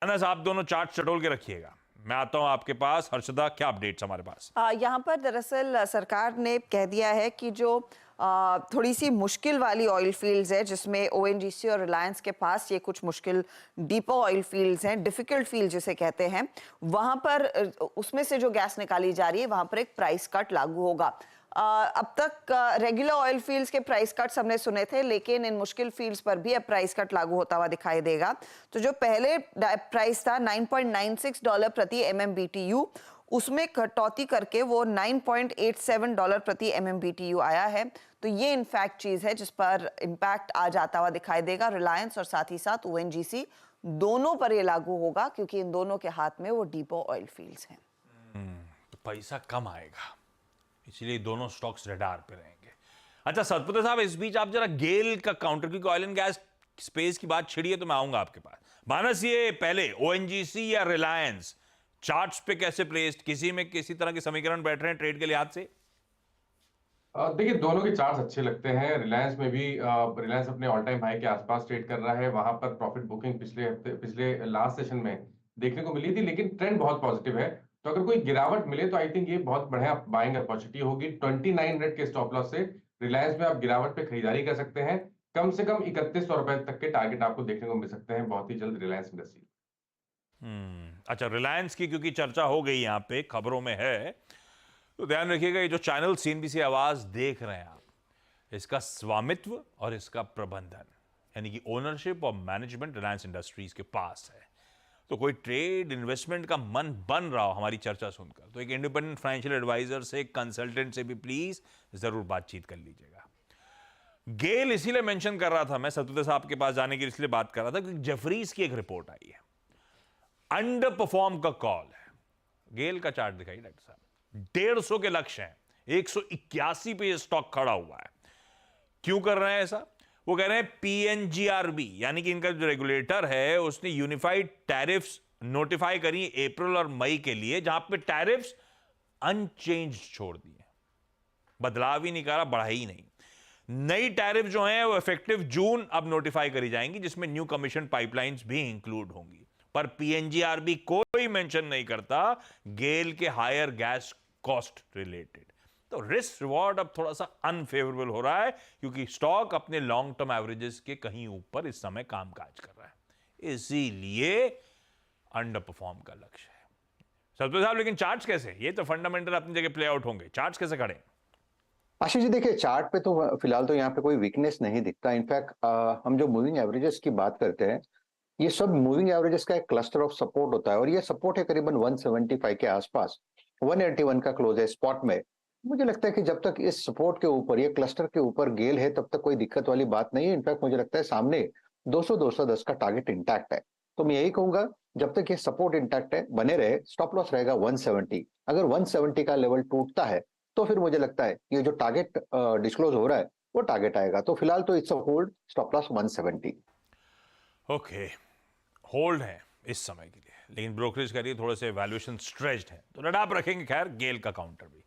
अनस, आप दोनों चार्ट चटोल के रखिएगा, मैं आता हूं आपके पास। हर्षदा, क्या अपडेट्स हमारे पास? यहाँ पर दरअसल सरकार ने कह दिया है कि जो थोड़ी सी मुश्किल वाली ऑयल फील्ड्स है, जिसमें ओएनजीसी और रिलायंस के पास ये कुछ मुश्किल डीपो ऑयल फील्ड्स हैं, डिफिकल्ट फील्ड जिसे कहते हैं, वहां पर उसमें से जो गैस निकाली जा रही है वहां पर एक प्राइस कट लागू होगा। अब तक रेगुलर ऑयल फील्ड्स के प्राइस कट्स हमने सुने थे, लेकिन इन मुश्किल फील्ड्स पर भी अब प्राइस कट लागू होता हुआ दिखाई देगा। तो जो पहले प्राइस था $9.96 प्रति MMBTU, उसमें कटौती करके वो $9.87 प्रति MMBTU आया है। तो ये इनफैक्ट चीज है जिस पर इम्पैक्ट आ जाता हुआ दिखाई देगा। रिलायंस और साथ ही साथ ओएनजीसी दोनों पर ये लागू होगा, क्योंकि इन दोनों के हाथ में वो डीपो ऑयल फील्ड्स हैं। तो पैसा कम आएगा, इसलिए दोनों स्टॉक्स रडार पे रहेंगे। अच्छा सतपति साहब, इस बीच आप जरा गेल का काउंटर, क्योंकि ऑयल एंड गैस स्पेस की बात छिड़ी है तो मैं आऊंगा आपके पास। मानस, ये पहले ओएनजीसी या रिलायंस चार्ट्स पे कैसे प्लेस्ड, किसी में किसी तरह के समीकरण बैठ रहे हैं ट्रेड के लिहाज से? देखिए, दोनों के चार्ट्स अच्छे लगते हैं। रिलायंस में भी रिलायंस अपने ऑल टाइम हाई के आसपास ट्रेड कर रहा है। वहां पर प्रॉफिट बुकिंग पिछले लास्ट सेशन में देखने को मिली थी, लेकिन ट्रेंड बहुत पॉजिटिव है। तो अगर कोई गिरावट मिले तो आई थिंक ये बहुत बढ़िया बाइंग अपॉर्चुनिटी होगी। 29 के स्टॉप लॉस से रिलायंस में आप गिरावट पे खरीदारी कर सकते हैं। कम से कम 3100 रुपए तक के टारगेट आपको देखने को मिल सकते हैं बहुत ही जल्द रिलायंस इंडस्ट्री। अच्छा, रिलायंस की क्योंकि चर्चा हो गई यहां पे, खबरों में है, तो ध्यान रखिएगा, ये जो चैनल सीएनबीसी आवाज देख रहे हैं आप, इसका स्वामित्व और इसका प्रबंधन, यानी कि ओनरशिप और मैनेजमेंट रिलायंस इंडस्ट्रीज के पास है। तो कोई ट्रेड इन्वेस्टमेंट का मन बन रहा हो हमारी चर्चा सुनकर, तो एक इंडिपेंडेंट फाइनेंशियल एडवाइजर से, कंसल्टेंट से भी प्लीज जरूर बातचीत कर लीजिएगा। गेल इसीलिए मेंशन कर रहा था मैं, सतपति साहब के पास जाने के लिए इसलिए बात कर रहा था, क्योंकि जेफरीज की एक रिपोर्ट आई है, अंडर परफॉर्म का कॉल है। गेल का चार्ट दिखाइए डॉक्टर साहब, 150 के लक्ष्य हैं, 181 पे ये स्टॉक खड़ा हुआ है। क्यों कर रहे हैं ऐसा? वो कह रहे हैं पीएनजीआरबी, यानी कि इनका जो रेगुलेटर है, उसने यूनिफाइड टैरिफ्स नोटिफाई करी अप्रैल और मई के लिए, जहां पे टैरिफ्स अनचेंज छोड़ दिए, बदलाव ही नहीं करा, बढ़ाई ही नहीं। नई टैरिफ जो हैं वो इफेक्टिव जून अब नोटिफाई करी जाएंगी, जिसमें न्यू कमीशन पाइपलाइंस भी इंक्लूड होंगी। पर पीएनजीआरबी कोई मेंशन नहीं करता गेल के हायर गैस कॉस्ट रिलेटेड। तो रिस्क रिवॉर्ड अब थोड़ा सा अनफेवरेबल हो रहा है, क्योंकि स्टॉक अपने लॉन्ग टर्म एवरेजेस के कहीं ऊपर इस समय कामकाज कर रहा है, इसीलिए अंडर परफॉर्म का लक्ष्य है। सतपति साहब, लेकिन चार्ट्स कैसे? ये तो फंडामेंटल अपनी जगह प्ले आउट होंगे, चार्ट्स कैसे खड़े? आशीष जी, देखिए चार्ट पे तो फिलहाल तो यहाँ पे कोई वीकनेस नहीं दिखता। इनफैक्ट हम जो मूविंग एवरेजेस की बात करते हैं, ये सब मूविंग एवरेजेस का एक क्लस्टर ऑफ सपोर्ट होता है, और ये सपोर्ट है करीबन 175 के आसपास। 181 का क्लोज है स्पॉट में। मुझे लगता है कि जब तक इस सपोर्ट के ऊपर, ये क्लस्टर के ऊपर गेल है, तब तक कोई दिक्कत वाली बात नहीं है। इनफैक्ट मुझे लगता है सामने 200-210 का टारगेट इंटैक्ट है। तो मैं यही कहूंगा, जब तक ये सपोर्ट इंटैक्ट है, बने रहे, स्टॉप लॉस रहेगा 170। अगर 170 का लेवल टूटता है तो फिर मुझे लगता है ये जो टारगेट डिस्क्लोज हो रहा है वो टारगेट आएगा। तो फिलहाल तो it's a hold, stop loss 170। Okay, hold है इस समय के लिए, लेकिन ब्रोकरेज करिए थोड़े से वैल्यूएशन स्ट्रेच्ड है, तो रडार रखेंगे खैर गेल का काउंटर भी।